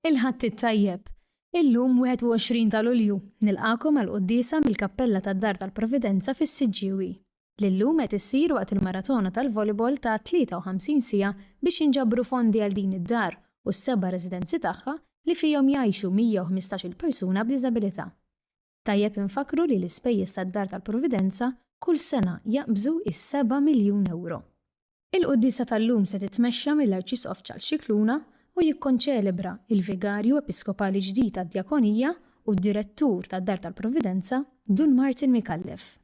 Il-ħadd it-tajjeb. Illum 21 ta' Lulju nilqakom għall-quddiesa mill-Kappella tad-Dar tal-Provvidenza fis-Siġġiewi. L-illum qed issir waqt il-maratona tal-volleyball ta' 53 siegħa biex jinġabru fondi għal din id-dar u s-7 residenzi tagħha li fihom jgħixu 115-il persuna b'diżabilità. Tajjeb infakru li l-ispejjeż tad-Dar tal-Provvidenza kull sena jaqbżu is-7 miljun euro. Il-quddiesa tal-lum se titmexxa mill-Arċisqof Charles Scicluna u jikkonċelebra il-Vigarju Episkopali ġdid tad-Djakonija u d-Direttur tad-Dar tal-Provvidenza Dun Martin Mikallef.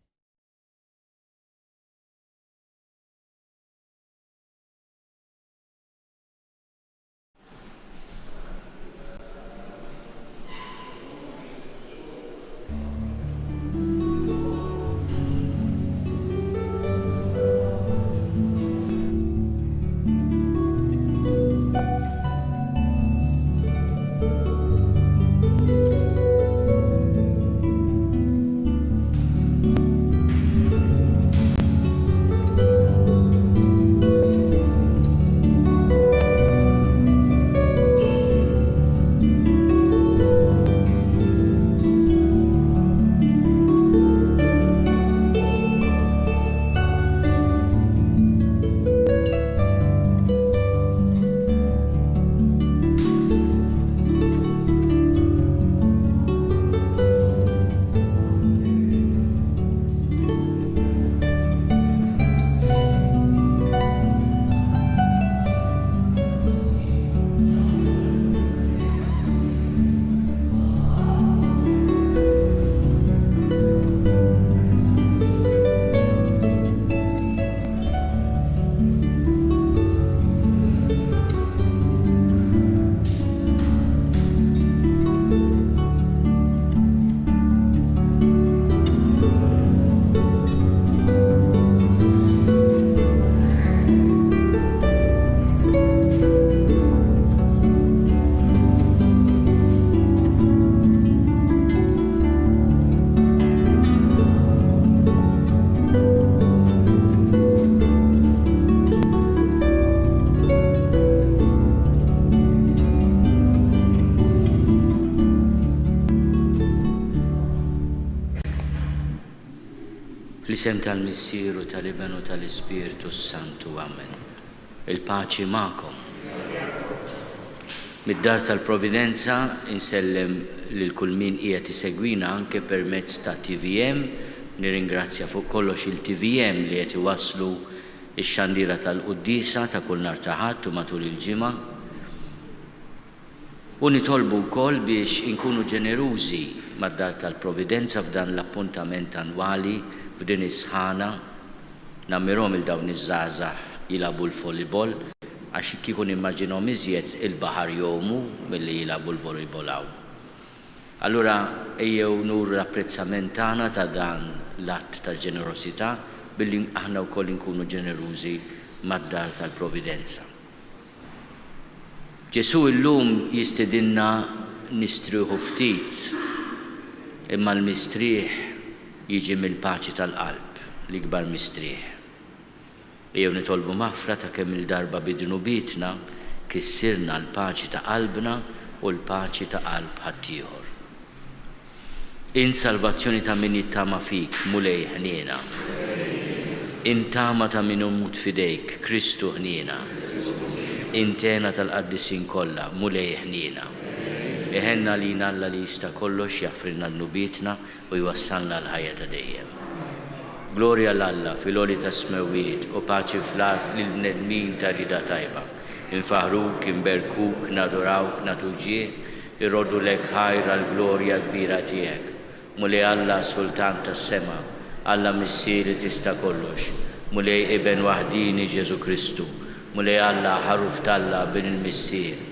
L-isem tal-Missieru tal-Ibn u tal-Ispiritu Santu, Amen. Il-paċi magħkom. Mid-Dar tal-Provvidenza insellem lil kull min qiegħed isegwina anke permezz ta' TVM. Nirringrazzja fuq kollox il-TVM li qed iwasslu x-xandira tal-quddiesa ta' kull nhar ta' Ħadd u matul il-ġimgħa. U nitolbu wkoll biex inkunu ġenerużi mad-Dar tal-Provvidenza f'dan l-appuntament annwali f'din is-sħana nammirhom il-dawn iż-żgħażagħ jilagħbu l-volleyball għax kieku nimmaġinhom iżjed il-baħar jomu milli jilagħbu l-volleyball hawn. Allura ejjew nuru l-apprezzament tagħna ta' dan l-att ta' ġenerosità billi aħna wkoll inkunu ġenerużi mad-Dar tal-Provvidenza. Ġesu llum jistedinna nistrieħu ftit imma l-mistrieħ jiġi mill-paċi tal-qalb, l-ikbar mistrieħ. Jew nitolbu maħfra ta' kemm il-darba bidnu bitna kissirna l-paċi ta' qalbna u l-paċi ta' qalb ħaddieħor. In salvazzjoni ta' min jittama fik, mulej ħniena. Intama ta' min umut fidejk, Kristu ħniena. Intena tal-qaddisin kollha, mulej ħniena. Iħenna lina Alla li jista' kollox jaffrilna l-nubitna u jwassalna l-ħajja ta' dejjem. Glorja l-Alla fil-għoli ta' smewiet u paċi fl-art lil-bnedmin ta' rida tajba. Infaħruk, inberkuk, nadurawk, natuġieh, irroddu lek ħajra l-glorja kbira tiegħek. Mulej Alla sultan tas-sema, Alla missieri tista' kollox. Mulej Ibn waħdini Ġesu Kristu. Mulej Alla ħaruf talla bin il-missier.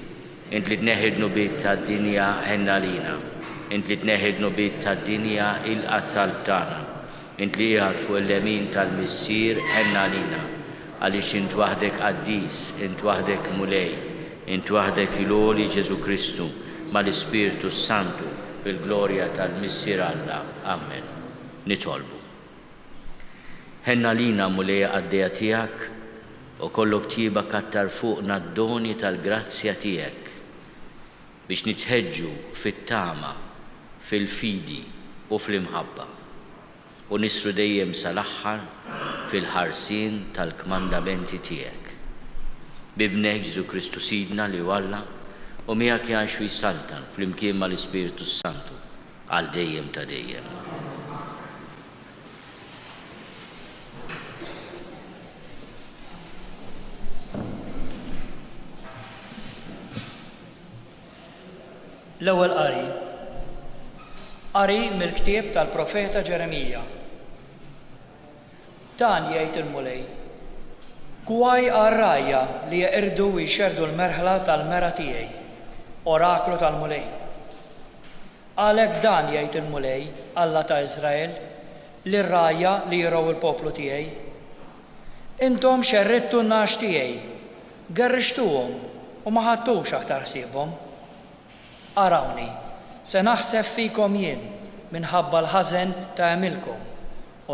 Int li tneħħid nubit tad-dinja ħenna lina. Int li tneħħid nubit tad-dinja il-qattal tagħna. Int li qiegħed fuq il-lemin tal-missier ħenna lina. Għaliex int waħdek qaddis, int waħdek mulej, int waħdek il-għoli Ġesu Kristu mal-Ispiritu Santu bil-glorja tal-missier Alla. Amen. Nitolbu. Ħenna lina mulej għaddejja tiegħek u kollok tiba kattar fuqna d-doni tal-grazzja tiegħek. biex nitħeġġu fit-tama, fil-fidi u fl-imħabba u nisru dejjem sal-aħħar fil-ħarsien tal-kmandamenti tiegħek. Bibnek Ġesu Kristu Sidna li walla u miegħek jgħix u jsaltan fl-imkien mal-Ispiritu Santu għal dejjem ta' dejjem. L-ewwel qari mill-ktieb tal-Profeta Ġeremija. Dan jgħid il-mulej: Kwaj għar-rajja li jeqirdu u jxerdu l-merħla tal-mera tiegħi, oraklu tal-mulej. Għalhekk dan jgħid il-mulej, Alla ta' Iżrael, lir-rajja li jraw il-poplu tiegħi. Intom xerrittu n-nax tiegħi, gerrixtuhom u ma ħadtux aktar ħsiebhom. Arawni, se naħseb fikom jien minħabba l-ħażen ta' għamilkom,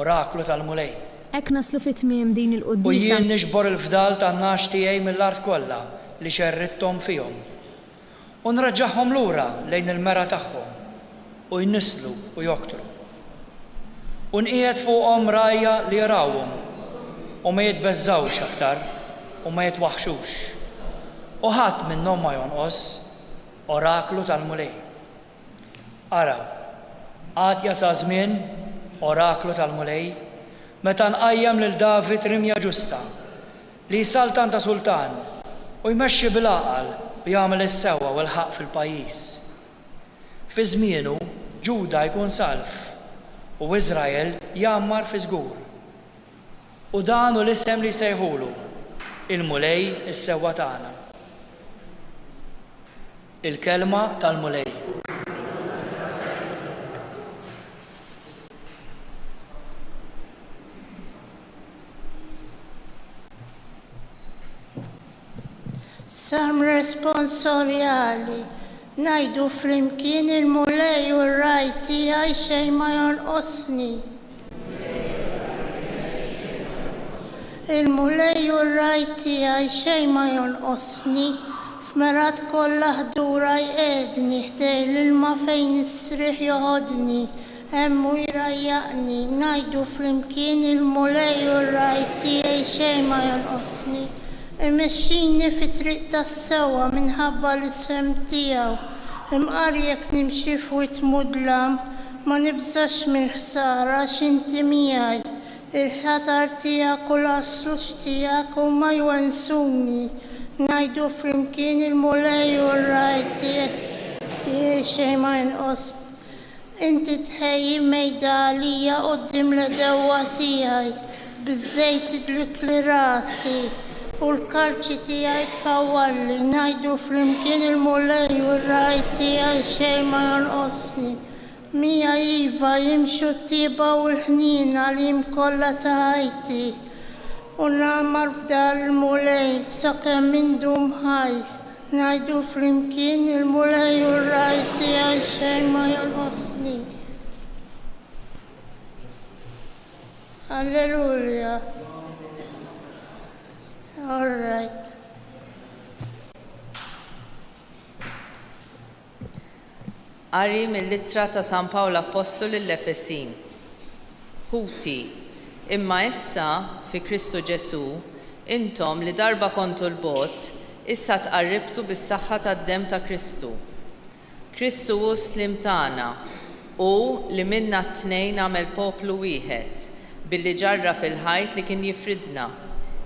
oraklu tal-mulej. Hekk naslu fit-tmiem din U il-qudiesa. jien nixbor il-fdal tan-nax tiegħi mill-art kollha li xerrittom fihom. U nraġġaħhom lura lejn il-mera tagħhom u jnislu u joktru. U nqiegħed fuqhom rajja li jarawhom u ma jitbeżżawx aktar u ma jitwaħxux. U ħadd minnhom ma jonqos, oraklu tal-mulej. Araw, għad jasa żmien, oraklu tal-mulej, meta nqajjem lil David rimja ġusta li jsaltan ta' sultan u jmexxi bil-għaqal u jagħmel is-sewwa u l-ħaq fil-pajjiż. Fi żmienu Ġuda jkun salf u Iżrael jammar fi żgur. U dan hu l-isem li jsejħulu il-mulej is-sewwa tagħna. Il-kelma tal-mulej. Sam responsorjali, najdu flimkien il-mulej u r-rajt tiegħi xejn ma jonqosni. Il-mulej u r-rajt tiegħi xejn ma jonqosni, f'merat kollha ħdura jqedni ħdej l-ilma fejn is-sriħ joħodni, hemm u jrajjaqni, ngħidu flimkien il-mulej u r-rajt tiegħi xejn ma jonqosni. Imexxini fi triq tas-sewwa minħabba l-isem tiegħu, imqar jekk nimxi f'wiet mudlam ma nibżax mill-ħsara x'inti miegħi. Il-ħatar tiegħek u l-asslux tiegħek huma jwensuni. Ngħidu flimkien il-mulej u r-rajt tiegħi xejn ma jonqosni. Inti tħejji mejda għalija quddiem l-edewwa tiegħi, biż-żejt idlik li rasi u l-karċi tiegħi tfawwalli. Ngħidu flimkien il-mulej u r-rajt tiegħi xejn ma jonqosni. Mija iva jimxu t-tieba u l-ħnina li mkollha ta' ħajti u nagħmar f'dar il-mulej sakemm indum ħaj. Ngħidu flimkien il-mulej u r-rajt tiegħi xejn ma jonqosni. Alleluja. All right. Qari mill-littra ta' San Pawl Apostlu lill-Efesin. Ħuti, imma issa fi Kristu Ġesu, intom li darba kontu l-bot, issa tqarribtu bis-saħħa tad-dem ta' Kristu. Kristu hu slim tagħna u li minna t-tnejn għamel poplu wieħed billi ġarra fil-ħajt li kien jifridna,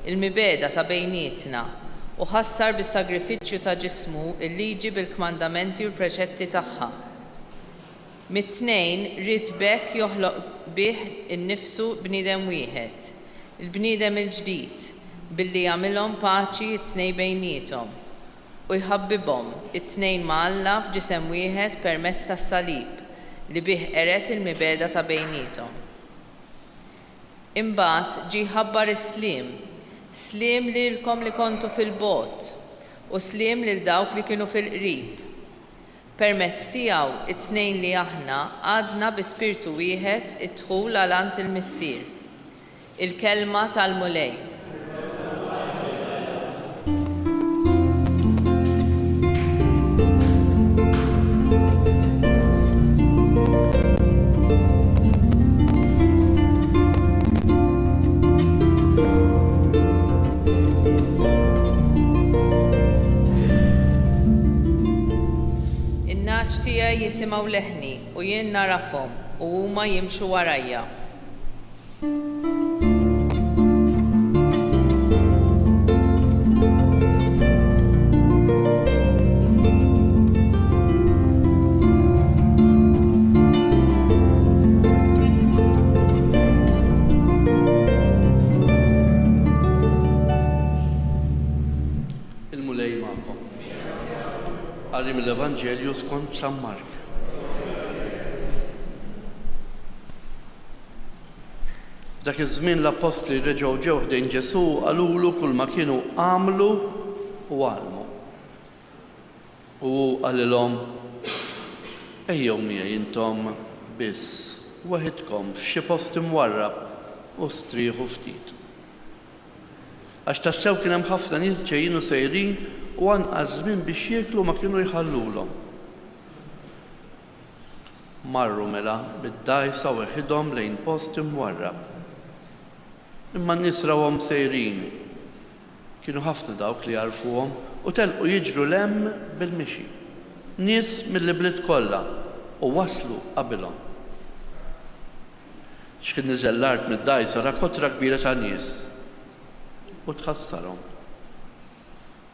il-mibeda ta' bejnietna u ħassar bis-sagrifiċċju ta' ġismu il-liġi bil-kmandamenti u l-preċetti tagħha. Mit-tnejn rid bekk joħloq bih innifsu bniedem wieħed, il-bniedem il-ġdid, billi jagħmilhom paċi t-tnejn bejniethom u jħabbibhom it-tnejn ma' Alla f'ġisem wieħed permezz tas-salib li bih eret il-mibeda ta' bejniethom. Imbagħad ġie ħabbar is-sliem, sliem lilkom li kontu fil-bot u sliem lil dawk li kienu fil-qrib. Permezz tiegħu it-tnejn li aħna għadna bi spirtu wieħed id-dħul għalant il-missier. Il-kelma tal-mulej. tiegħi jisimgħu leħni u jien narafhom u huma jimxu warajja. Mill-Evanġelju skont San Mark. Dak iż-żmien l-apostli reġgħu ġew ħdejn Ġesu qalulu kull ma kienu għamlu u għalmu. U qalilhom ejjew miegħi intom biss waħedkom f'xi post imwarrab u strieħu ftit. Għax tassew kien hemm ħafna nies ġejjin u sejrin u anqas żmien biex jieklu ma kienu jħallulhom. Marru mela bid-dgħajsa weħidhom lejn post imwarrab. Imma n-nies rawhom sejrin. Kienu ħafna dawk li jarfuhom u telqu jiġru lemm bil-mixi. Nies mill-bliet kollha u waslu qabilhom. X'kien niżel l-art mid-dgħajsa ra kotra kbira ta' nies u tħassarhom.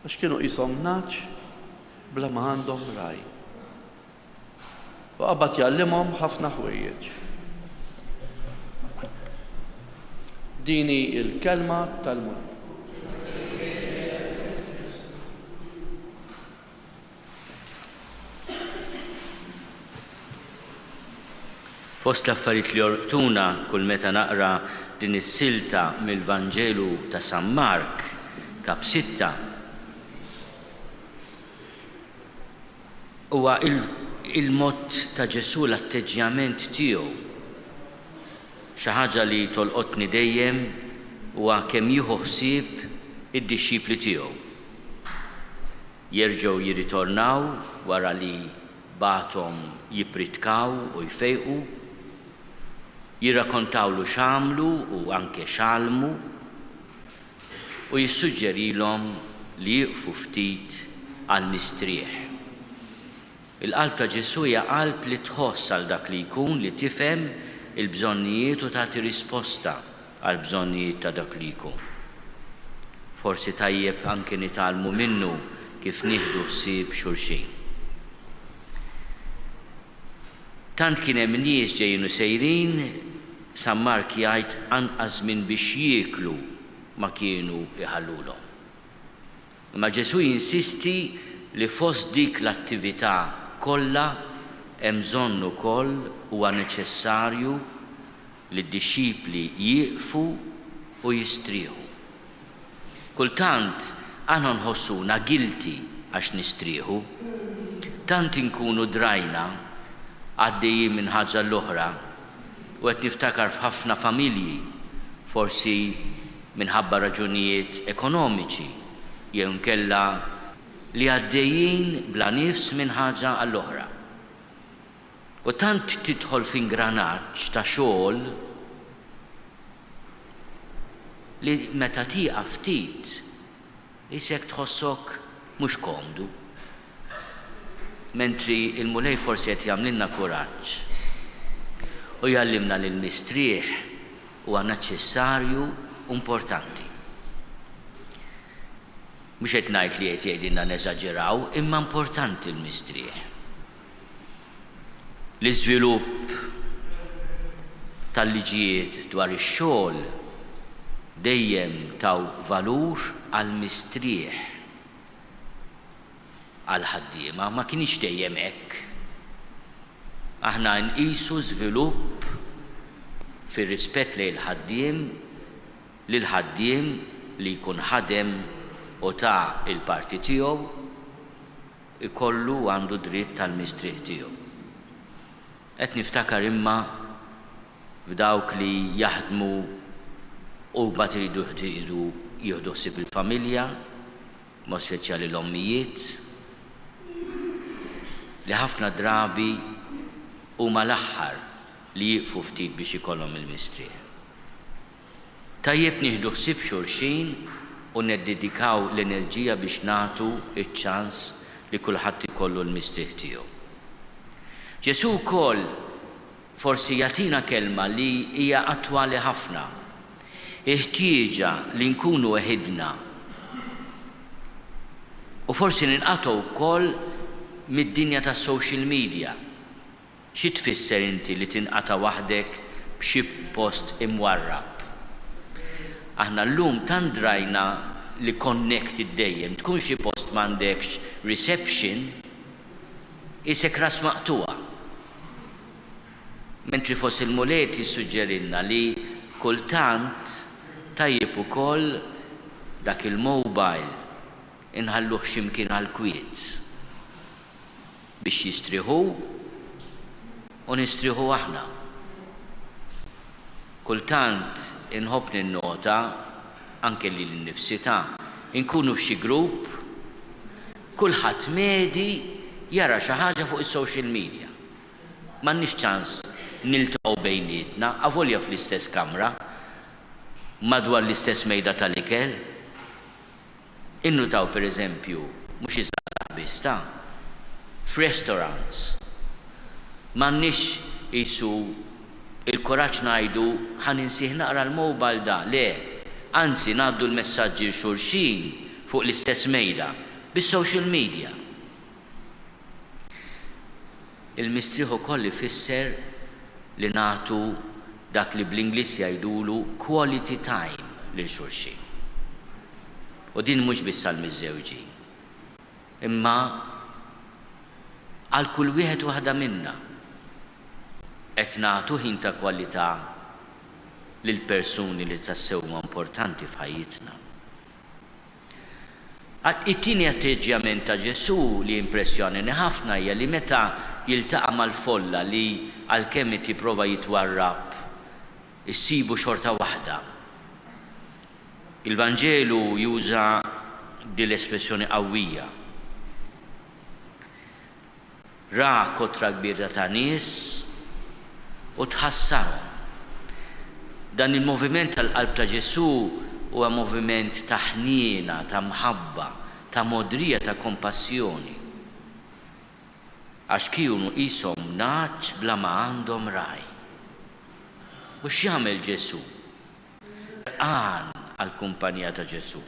Għax kienu qishom naċ bla ma għandhom raj. U qabad jgħallimhom ħafna ħwejjeġ. Dini il-kelma tal-Mulk. Fost l-affarijiet li jortuna kull meta naqra din is-silta mill-Vanġelu ta' San Mark, kap 6, huwa il-mod ta' Ġesu l-atteġġjament tiegħu. Xi ħaġa li tolqotni dejjem huwa kemm jieħu ħsieb id-dixxipli tiegħu. Jerġgħu jirritornaw wara li bagħathom jippritkaw u jfejqu, jirrakkontawlu x'għamlu u anke x'għalmu u jissuġġerilhom li jieqfu ftit għal mistrieħ. Il-qalb ta' Ġesu hija qalb li tħoss għal dak li jkun, li tifhem il-bżonnijiet u tagħti risposta għal bżonnijiet ta' dak li jkun. Forsi tajjeb anke nitgħallmu minnu kif nieħdu ħsieb xulxin. Tant kien hemm nies ġejjin u sejrin, San Mark jgħid anqas minn biex jieklu ma kienu iħallulhom. Imma Ġesu jinsisti li fost dik l-attività kollha hemm bżonn ukoll huwa neċessarju li d-dixxipli jieqfu u jistrieħu. Kultant aħna nħossuna guilty għax nistrieħu, tant inkunu drajna għaddejjin minn ħaġa l-oħra u qed niftakar f'ħafna familji forsi minħabba raġunijiet ekonomiċi jew nkella li għaddejjin bla nifs minn ħaġa għall-oħra. U tant tidħol f'ingranaġġ ta' xogħol li meta tieqa' ftit isek tħossok mhux komdu. Mentri il-Mulej forsi qed jagħmlilna kuraġġ u jgħallimna li l-mistrieħ huwa neċessarju u importanti. Mhux qed ngħid li qed jgħidilna neżaġeraw, imma importanti l-mistrieħ. L-iżvilupp tal-liġijiet dwar ix-xogħol dejjem taw valur għall-mistrieħ għall-ħaddiema, ma kienx dejjem hekk. Aħna nqisu żvilupp fir-rispett lejn il-ħaddiem lil ħaddiem li jkun ħadem u ta' il-parti tiegħu ikollu għandu dritt tal-mistrieħ tiegħu. Qed niftakar imma f'dawk li jaħdmu u mbagħad iridu jieħdu ħsieb il-familja, mod speċjali l-ommijiet, li ħafna drabi huma l-aħħar li jieqfu ftit biex ikollhom il-mistrieħ. Tajjeb nieħdu ħsieb xulxin u neddedikaw l-enerġija biex nagħtu iċ-ċans li kulħadd ikollu l-mistrieħ tiegħu. Ġesu wkoll forsi jagħtina kelma li hija attwali ħafna. Iħtieġa li nkunu weħidna. U forsi ninqatgħu wkoll mid-dinja tas-social media. Xi tfisser inti li tinqata' waħdek b'xi post imwarrab? Aħna llum tant drajna li connected dejjem, tkun xi post m'għandekx reception, isek ras maqtuha. Mentri fost il-mulet jissuġġerilna li kultant tajjeb ukoll dak il-mobile inħalluh x'imkien għall-kwiet biex jistrieħu u nistrieħu aħna. Kultant inħobb ninnota anke li l-nifsità inkunu f'xi grupp kulħadd medi jara xi ħaġa fuq is-social media. M'għandniex ċans niltaqgħu bejnietna, avolja fl-istess kamra, madwar l-istess mejda tal-ikel. Innutaw pereżempju mhux iż-żgħażagħ biss ta' f'restaurants. M'għandniex qisu il-kuraġġ ngħidu ħaninsih naqra l-mobile da, le, anzi ngħaddu l-messaġġi xulxin fuq l-istess mejda bis-social media. Il-mistrieħu ukoll ifisser li nagħtu dak li bl-Ingliż jgħidulu quality time lil xulxin. U din mhux biss għall-miżżewġin, imma għal kull wieħed waħda minna qed nagħtu ħin ta' kwalità lil persuni li tassew huma importanti f'ħajjitna. It-tieni atteġġjament ta' Ġesu li impressjonani ħafna hija li meta jiltaqa' mal-folla li għalkemm tipprova jitwarrab issibu xorta waħda. Il-Vanġelu juża din l-espressjoni qawwija. Ra kotra kbira ta' nies u tħassarhom. Dan il-moviment tal-qalb ta' Ġesu huwa moviment ta' ħniena, ta' mħabba, ta' modrija, ta' kompassjoni. Għax kienu qishom naċ bla ma għandhom raj. U x'jagħmel Ġesu? Għan għall-kumpanija ta' Ġesu.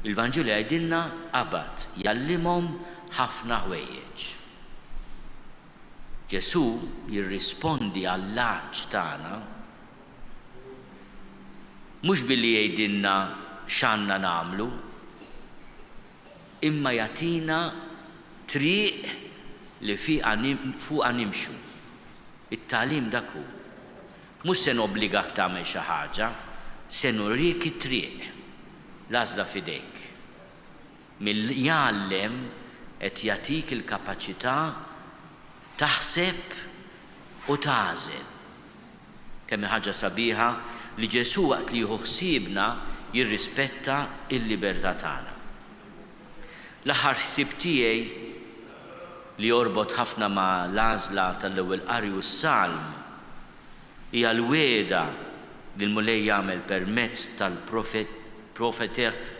Il-Vanġelu jgħidilna qabad jallimhom ħafna ħwejjeġ. Ġesu jirrispondi għall-għaġġ tagħna mhux billi jgħidilna x'għandna nagħmlu, imma jagħtina triq li fuqha nimxu. It-tagħlim dak hu. Mhux se nobbligak tagħmel xi ħaġa, se nurik it-triq. L-għażla f'idejk. Mill-jgħallem qed jagħtik il-kapaċità taħseb u tagħżel. Kemm ħaġa sabiħa li Ġesu waqt li jieħu ħsiebna jirrispetta l-libertà tagħna. L-aħħar ħsieb tiegħi li jorbot ħafna ma' l-għażla tal-ewwel qari u s-salm hija l-wieda li l-Mulej jagħmel permezz tal-profet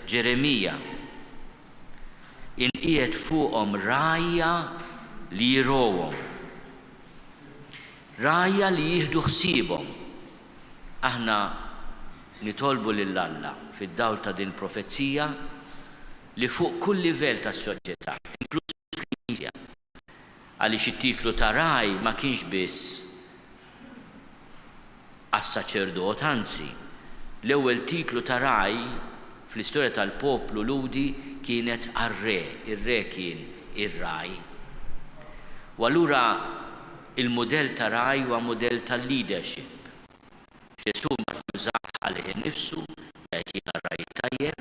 Ġeremija. Inqiegħed fuqhom rajja li jirowhom. Rajja li jieħdu ħsiebhom. Aħna nitolbu lil Alla fid-dawl ta' din profezija li fuq kull livell tas-soċjetà, inkluż l-Knisja, għaliex it-titlu ta' raj ma kienx biss għas-saċerdot, anzi, l-ewwel titlu ta' raj fl-istorja tal-poplu ludi kienet għar-re, ir-re kien ir-raj. U allura il-mudell ta' raj huwa mudell tal-leadership. Ġesu ma jużax għalih innifsu, jagħtina raj tajjeb,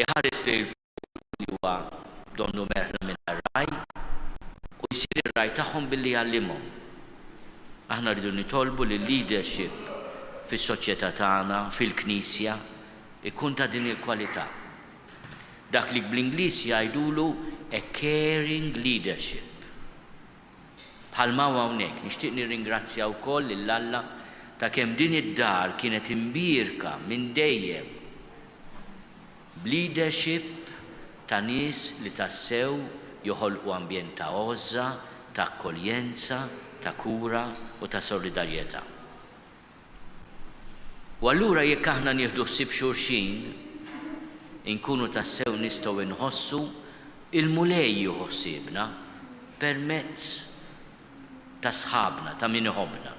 iħares li huwa donnu merħla minn ar-raj u jsir ir-raj tagħhom billi jgħallimhom. Aħna rridu nitolbu li l-leadership fis-soċjetà tagħna, fil-Knisja, ikun ta' din il-kwalità. Dak li bl-Ingliż jgħidulu a caring leadership. Bħalma hawnhekk nixtieq nirringrazzja wkoll lill-Alla ta' kemm din id-dar kienet imbierka minn dejjem b'leadership ta' nies li tassew joħolqu ambjent ta' għoża, ta' akkoljenza, ta' kura u ta' solidarjetà. U allura jekk aħna nieħdu ħsieb xulxin, inkunu tassew nistgħu inħossu il-mulej jieħu ħsiebna permezz ta' sħabna, ta' min iħobbna.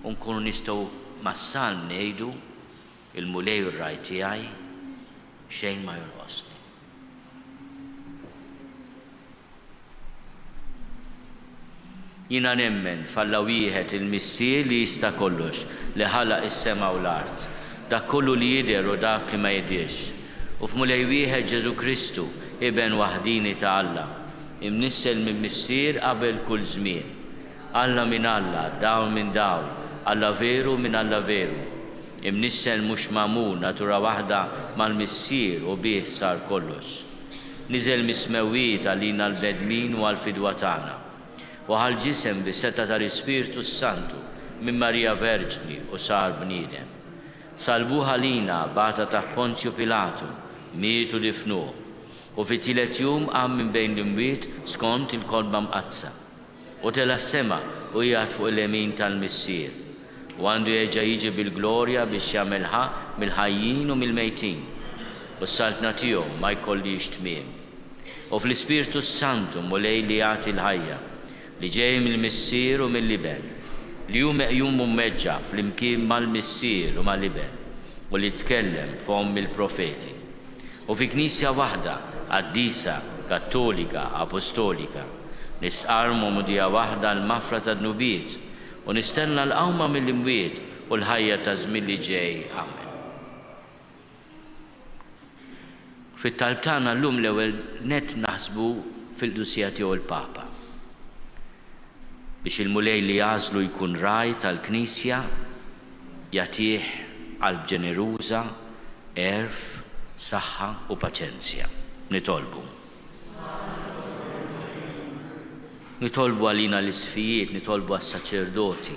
U nkunu nistgħu mas-salm ngħidu il-mulej u r-raj tiegħi xejn ma jonqosni. Jiena nemmen f'Alla wieħed il-Missier li jista' kollox, li ħalaq is-sema u l-art, dak kollu li jidher u dak li ma jidhirx. U f'mulej wieħed Ġesu Kristu, Iben waħdini ta' Alla, imnissel minn Missier qabel kull żmien. Alla minn Alla, dawl minn dawl, Alla veru minn Alla veru. Imnissel mhux magħmul, natura waħda mal-Missier u bih sar kollox. Niżel mismewwiet għalina l-bedmin u għall-fidwa tagħna. U ħal-ġisem bis-seta tal-Ispiritu Santu minn Marija Verġni u sar bniedem. Salbuha lina bata taħt Ponzju Pilatu, mietu difnuh, u fit-tielet jum qam minn bejn l-imwiet skont il-kolba mqazza. U tela s-sema u jgħat fuq il-lemin tal-Missier. U għandu jerġa' jiġi bil-glorja biex jagħmel ħaq mill-ħajjin u mill-mejtin. U s-saltna tiegħu ma jkollix tmiem. U fl-Ispiritu Santu mulej li jagħti l-ħajja li ġej mill-Missier u mill-Iben, li hu meqjum mummeġġa flimkien mal-Missier u mal-Iben, u li tkellem f'hom il-profeti. U fi Knisja waħda, qaddisa, kattolika, apostolika, nistqarmu mudija waħda l-mafra tad-nubiet u nistenna l-qawma mill-imwiet u l-ħajja ta' żmien li ġej. Amen. Fit-talb tagħna llum l-ewwel nett naħsbu fil-qdusija tiegħu l-Papa. Biex il-mulej li jażlu jkun raj tal-Knisja, jagħtih qalb ġeneruża, erf, saħħa u paċenzja. Nitolbu. Nitolbu għalina l-isfijiet, nitolbu għas-saċerdoti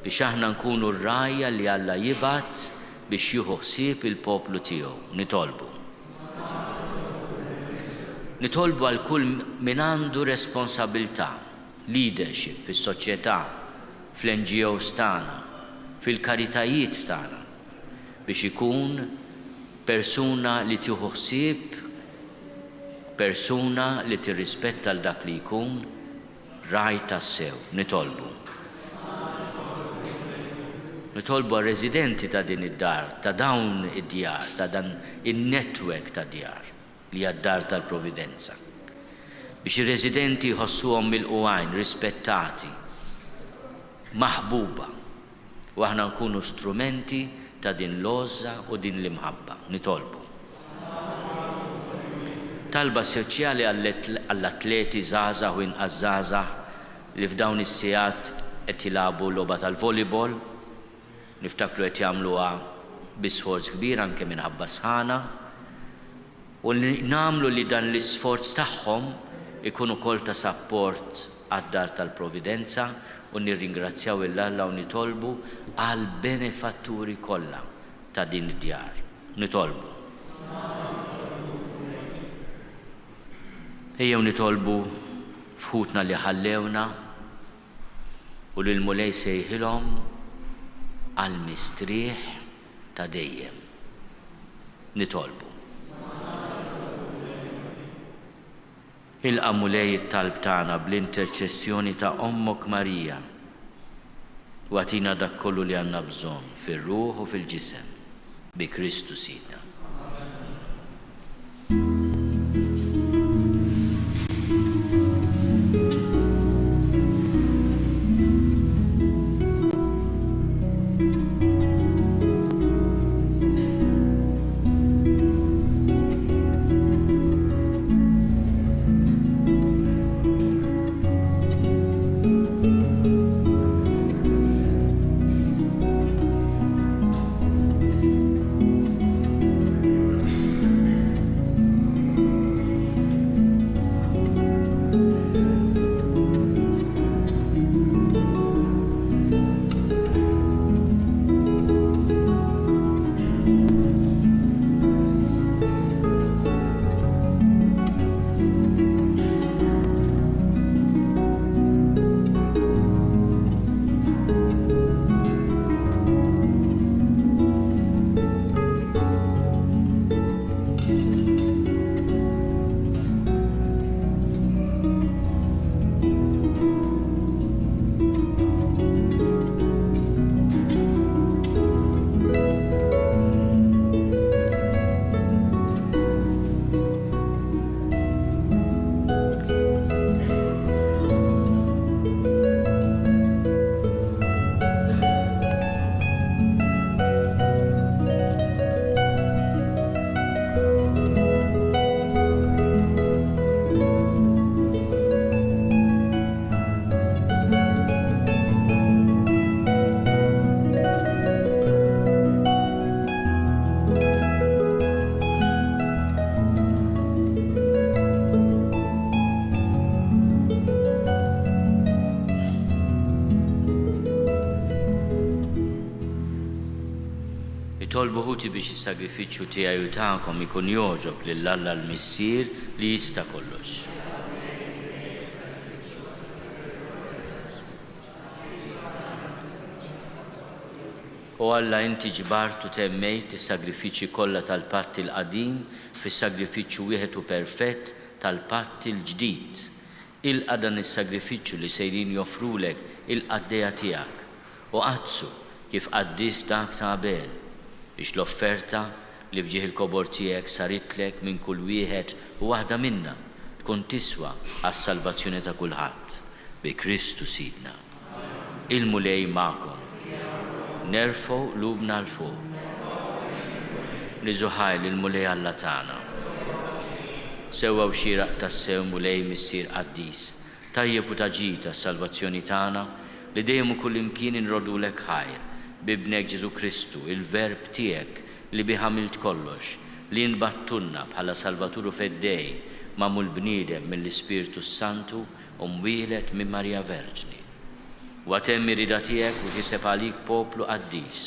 biex aħna nkunu r-rajja li Alla jibgħat biex jieħu ħsieb il-poplu tiegħu. Nitolbu. Nitolbu għal kull min għandu responsabilità, leadership fis-soċjetà, fl-NGOs tagħna, fil-karitajiet tagħna biex ikun persuna li tieħu ħsieb, persuna li tirrispetta l dak li jkun raj tas-sew. Nitolbu. Nitolbu għal-residenti ta' din id-dar, ta' dawn id-djar, ta' dan in-netwerk ta' djar li għad-dar tal-Providenza. Biex ir-residenti jħossuhom mill-qwajn, rispettati, maħbuba, u aħna nkunu strumenti ta' din l-għoża u din l-imħabba. Nitolbu. Talba soċjali għall-atleti żgħażagħ u inqas żgħażagħ li f'dawn is-sigħat qed jilagħbu l-logħba tal-volleyball, niftakru qed jagħmluha bi sforz kbir anke minħabba sħana, u nagħmlu li dan l-isforz tagħhom ikun ukoll ta' sapport għad-dar tal-Providenza u nirringrazzjaw il-Alla u nitolbu għal benefatturi kollha ta' din id-djar. Nitolbu. Ejjew nitolbu f'ħutna li ħallewna u lil mulej sejħilhom għal mistrieħ ta' dejjem. Nitolbu. Ilqa' mulej it-talb tagħna bl-interċessjoni ta' Ommok Marija u għatina dak kollu li għandna bżonn fir-ruħ u fil-ġisem bi Kristu Sidna. Nitolbu ħuti biex is-sagrifiċċju tiegħi u tagħkom ikun jogħġob lill-Alla l-Missier li jista' kollox. U Alla inti ġbart u temmejt is-sagrifiċċji kollha tal-Patt il-qadim fis-sagrifiċċju wieħed u perfett tal-Patt il-ġdid. Ilqa' dan is-sagrifiċċju li sejrin joffrulek il-qaddejja tiegħek u qazzu kif qaddist dak ta' qabel biex l-offerta li fġieħ il-kobor tiegħek saritlek minn kull wieħed u waħda minnha tkun tiswa għas-salvazzjoni ta' kulħadd bi Kristu Sidna. Il-mulej magħkom. Nerfgħu qlubna l fuq. Niżuħaj il-mulej Alla tagħna. Sewwa xieraq tas-sew mulej missier qaddis, tajjeb u taġid għas-salvazzjoni tagħna li dejjem u kull imkien inrodulek ħajr bibnek Ġesu Kristu, il-Verb tiegħek li bih għamilt kollox, li nbattunna bħala Salvaturu feddej magħmul bniedem mill-Ispiritu Santu u mwieled minn Marja Verġni. Watemm ir-rida tiegħek u kiseb għalik poplu qaddis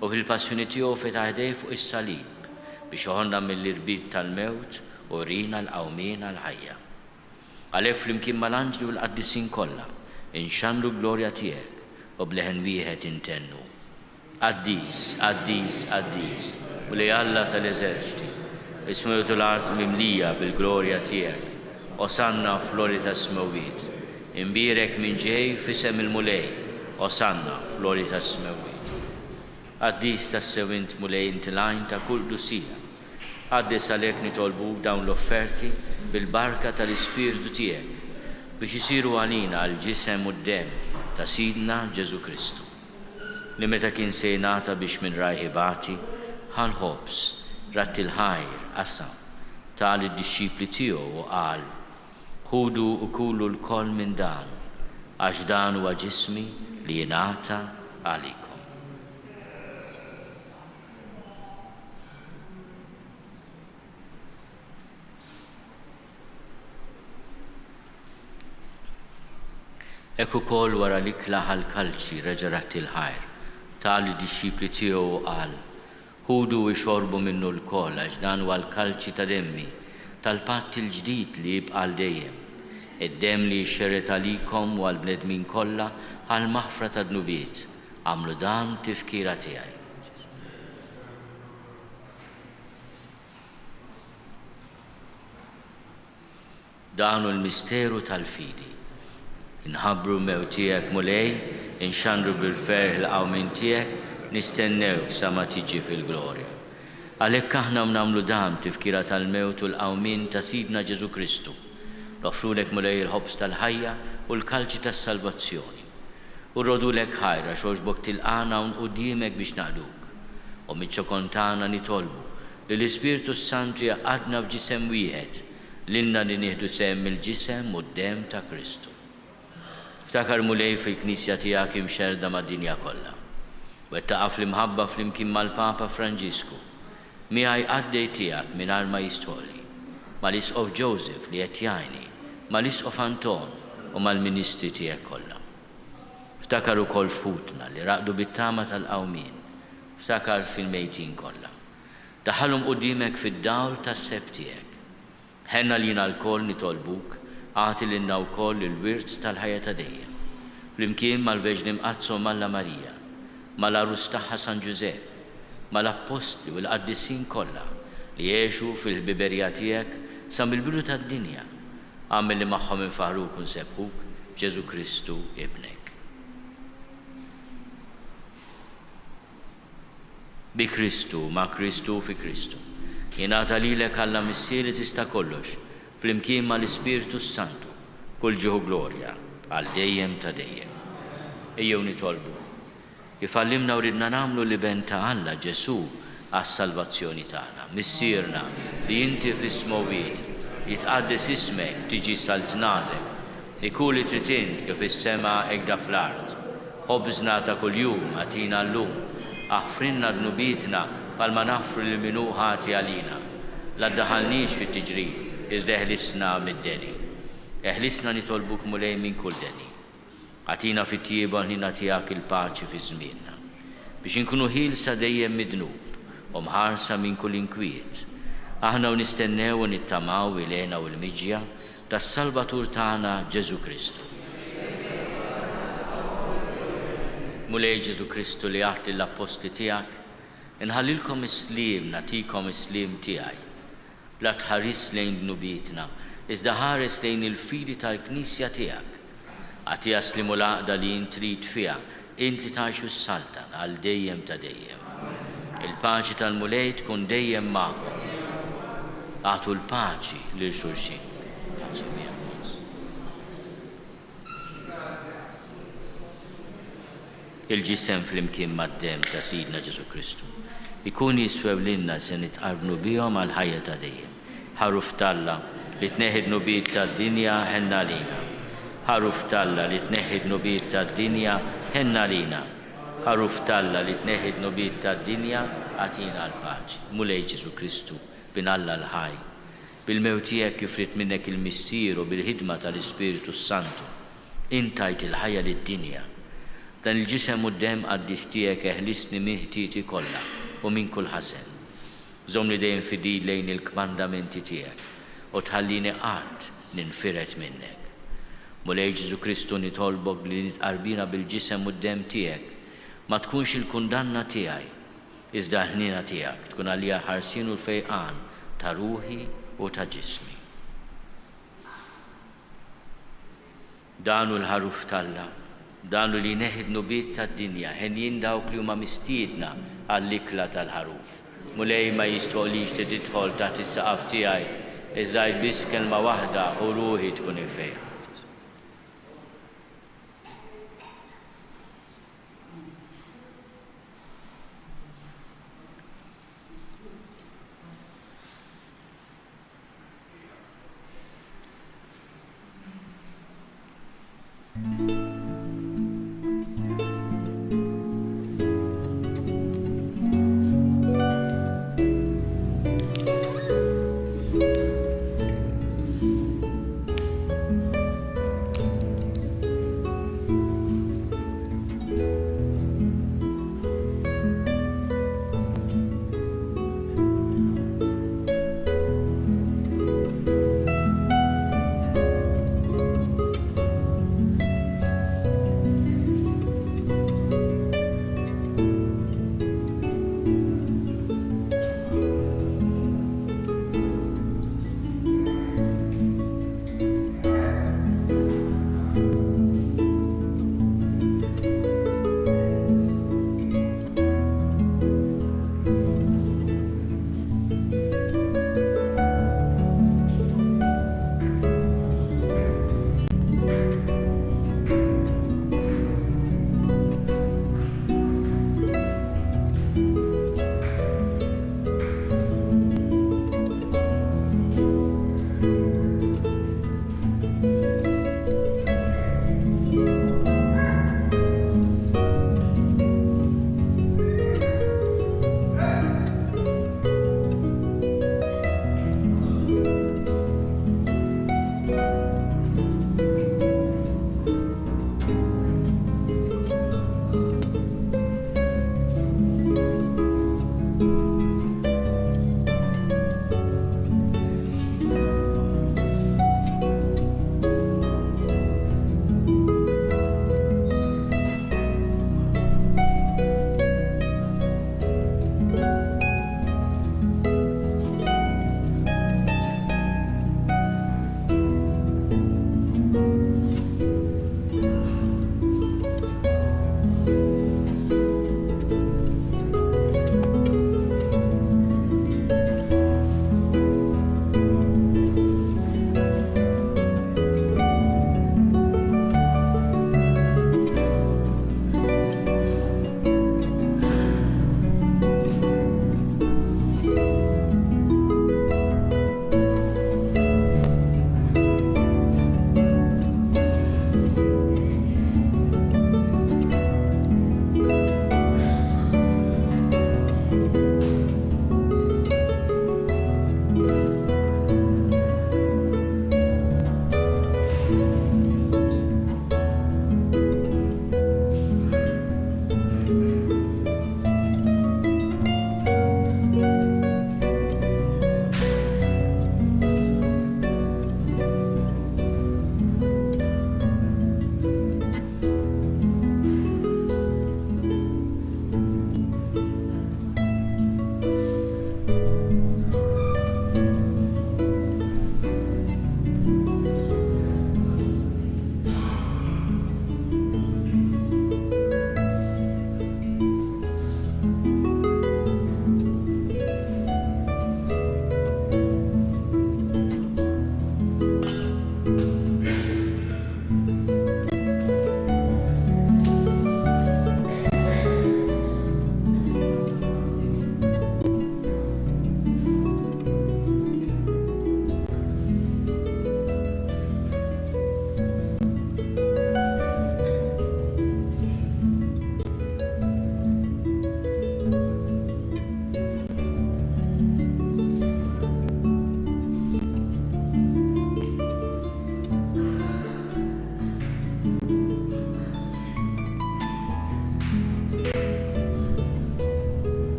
u fil-passjoni tiegħu fetħ ħdej fuq is-salib biex joħonna mill-irbit tal-mewt u rina l-qawmien għall-ħajja. Għalhekk flimkien mal-anġli u l-qaddisin kollha inxandu glorja tiegħek u bleħen wieħed intennu. Qaddis, qaddis, qaddis, u li Alla tal-eżerċiti, ismewtu l-art mimlija bil-glorja tiegħek, osanna flori tas-smewit, imbirek minn ġej fisem il-mulej, osanna flori tas-smewit. Qaddis tas-sewint mulej intilajn ta' kull dusija, qaddis għalhekk nitolbuk dawn l-offerti bil-barka tal-Ispiritu tiegħek biex isiru għalina għal-ġisem u d-dem ta' Sidna Ġesu Kristu. Li meta kien se jingħata biex minn rajħibati ħalħobs rat il-ħajr qasam tal id-disċipli tiegħu u qal ħudu u kulu l-koll minn dan għax dan huwa ġismi li jingħata għalikom. Ekk ukoll wara li klaħa l-kalċi reġa' rat il-ħajr tal id-disċipli tiegħu qal ħudu u xorbu minnu l-koll għax dan huwa l-kalċi ta' demmi tal-patt il-ġdid li jibqa' għal dejjem, id-demm li jxerret għalikom u għall-bnedmin kollha għal maħfra ta' dnubiet. Għamlu dan tifkira tiegħi. Dan hu l-misteru tal-fidi. Inħabbru mew tiegħek mulej, inxandru bil-ferħ l-qawmin tiegħek, nistennew sa ma tiġi fil-glorja. Għalhekk aħna nagħmlu dan tifkira tal-mewt u l-qawmin ta' Sidna Ġesu Kristu. Nofrulek mulej il-ħobs tal-ħajja u l-kalċi tas-salvazzjoni. U rrodulek ħajra xogħġbok tilqana un quddiemek biex naqduk. U miċ-ċokontana nitolbu li l-Ispiritu Santu jaqadna f'ġisem wieħed lilna li nieħdu sehem mill-ġisem u d-dem ta' Kristu. Ftakar mulej fil-Knisja tiegħek imxerda mad-dinja kollha. Wettaqa' fl-imħabba flimkien mal-Papa Franġisku. Miegħi qaddej tiegħek mingħajr ma jistħolli. Mal-Isqof Joseph li qed jgħinni, mal-Isqof Anton u mal-Ministri tiegħek kollha. Ftakar ukoll f'ħutna li raqdu bit-tama tal-qawmien. Ftakar fil-mejtin kollha. Daħħalhom quddiemek fid-dawl tas-seb tiegħek. Ħenna lina l-koll nitolbuk għati lilna wkoll il-wirt tal-ħajja ta' dejjem. Flimkien mal-Verġni Mqazzo Malla Marija, mal-Arus tagħha San Ġusepp, mal-Apostli u l-Qaddisin kollha li jgħixu fil-ħbiberija tiegħek sa mill-bidu tad-dinja. Għamel li magħhom infaħruk u nsebbħuk Ġesu Kristu ibnek. Bi Kristu, ma' Kristu fi Kristu. Jingħata lilek Alla Missier li tista' kollox, flimkien mal-Ispiritu Santu, kull ġieħu glorja għal dejjem ta' dejjem. Ejjew nitolbu kif għallimna u ridna nagħmlu li ben ta' Alla Ġesu għas-salvazzjoni tagħna. Missierna li inti fis-smowit jitqaddis ismek tiġi saltnatek li kuli tritint kif is-sema hekk fl-art. Ħobżna ta' kuljum għatina llum, aħfrinna dnubietna bħalma naħfru lil minhu ħati għalina. La ddaħħalniex fit-tiġrid iżda eħlisna mid-deni. Eħlisna nitolbuk mulej minn kull deni. Għatina fit-tieба ħnina tiegħek il-paċi fi żmienna biex inkunu ħielsa dejjem mid-dnub u mħarsa minn kull inkwiet. Aħna u nistennew u nittamaw ilena u l-miġja tas-Salvatur tagħna Ġesu Kristu. Mulej Ġesu Kristu li għat l-apostli tiegħek, inħallilkom is-slim, natikom is-slim tiegħi. La tħares lejn nubietna, iżda ħares lejn il-fidi tal-Knisja tiegħek. Għati jaslimu l-għaqda li intrid fiha, int li tgħixu s-saltan għal dejjem ta' dejjem. Il-paċi tal-mulej tkun dejjem magħkom. Għatu l-paċi lil xulxin. Il-ġisem fl-imkien mad-dem ta' Sidna Ġesu Kristu ikun jiswew lilna se nitqarnu bihom għal ħajja ta' dejjem. Ħaruf Talla li tneħħid nubiet tad-dinja ħenna lina. Ħaruf Talla li tneħħid nubiet tad-dinja ħenna lina. Ħaruf Talla li tneħħid nubiet tad-dinja għatina l-paċi. Mulej Ġesu Kristu bin Alla l-ħaj. Bil-mewt tiegħek kifrit minnek il-missier u bil-ħidma tal-Ispiritu Santu. Intajt il-ħajja lid-dinja. Dan il-ġisem u d-dem għaddis tiegħek eħlisni minn ħtieti kollha u minn kull ħażen. Żomni dejjem fidi lejn il-kmandamenti tiegħek u tħallini qatt ninfiret minnek. Mulej Ġesu Kristu nitolbok li nitqarbina bil-ġisem u d-dem tiegħek ma tkunx il-kundanna tiegħi, iżda ħnina tiegħek tkun għalija ħarsin u l-fejqan ta' ruħi u ta' ġismi. Danu l-ħaruf Talla, danu li neħid nubiet tad-dinja, ħen dawk li huma mistiedna għall-ikla tal-ħaruf. Mulej ma jistoqlix tidħol taħt is-saqaf tiegħi, iżda biss kelma waħda u ruħi tkun infejn.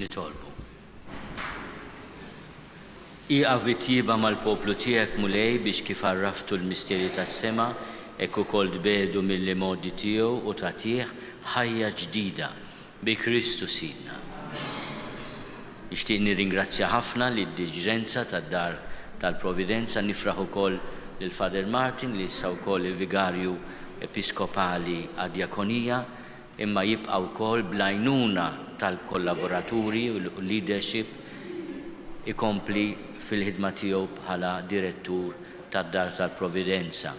nitolbu. Iqaf bittiba mal-poplu tiegħek mulej biex kif arraftu l-misteri tas-sema hekk ukoll tbedu mill-modi tiegħu u tagħtih ħajja ġdida bi Kristu Sidna. Nixtieq nirringrazzja ħafna lid-diriġenza tad-dar tal-Providenza, nifraħ ukoll lil Father Martin li issa wkoll il-Vigarju Episkopali għad-Djakonija, imma jibqa' wkoll bl-għajnuna tal-kollaboraturi u l-leadership ikompli fil-ħidma tiegħu bħala direttur tad-dar tal-Providenza.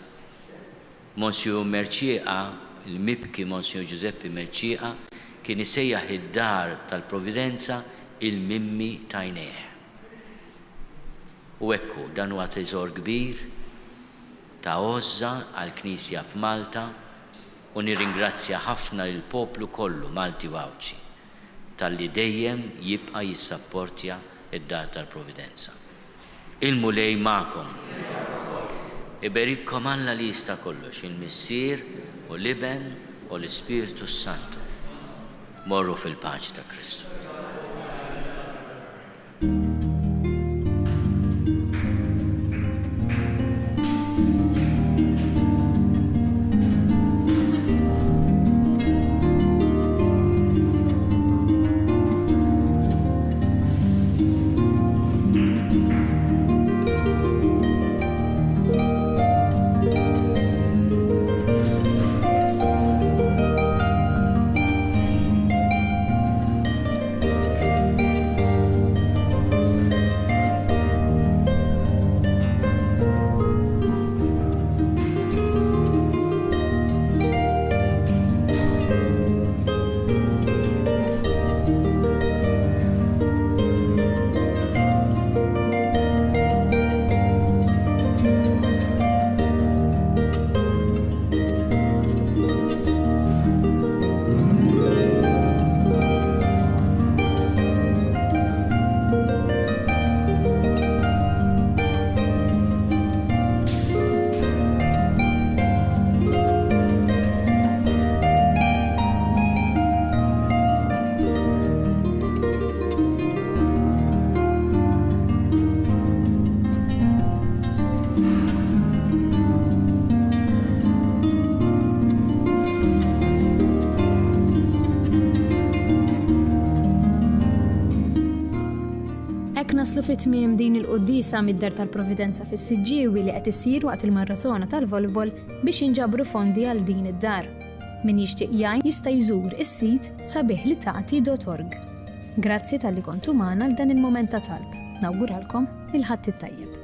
Monsignor Merċieqa, il-mibki Monsignor Giuseppe Merċieqa, kien isejjaħ id-dar tal-Providenza il-mimmi tajneħ. U ekku dan huwa teżor kbir ta' għoża għall-Knisja f'Malta u nirringrazzja ħafna lill-poplu kollu Malti u Awċi talli dejjem jibqa' jissapportja id-dar tal-Providenza. Il-mulej ma'kom. Iberikkom Alla li jista' kollox, il-Missier u l-Iben u l-Ispiritu Santu. Morru fil-paċi ta' Kristu. Naslu fit-tmiem din il-qoddisa mid-dar tal-Providenza fis-Siġġiewi li qed issir waqt il-maratona tal-volleyball biex jinġabru fondi għal din id-dar. Min jixtieq jgħin jista' jżur is-sit sabiħlitati.org. Grazzi tal-li kontu magħna għal dan il-mument ta' talb. Nawguralkom il-ħadd it-tajjeb.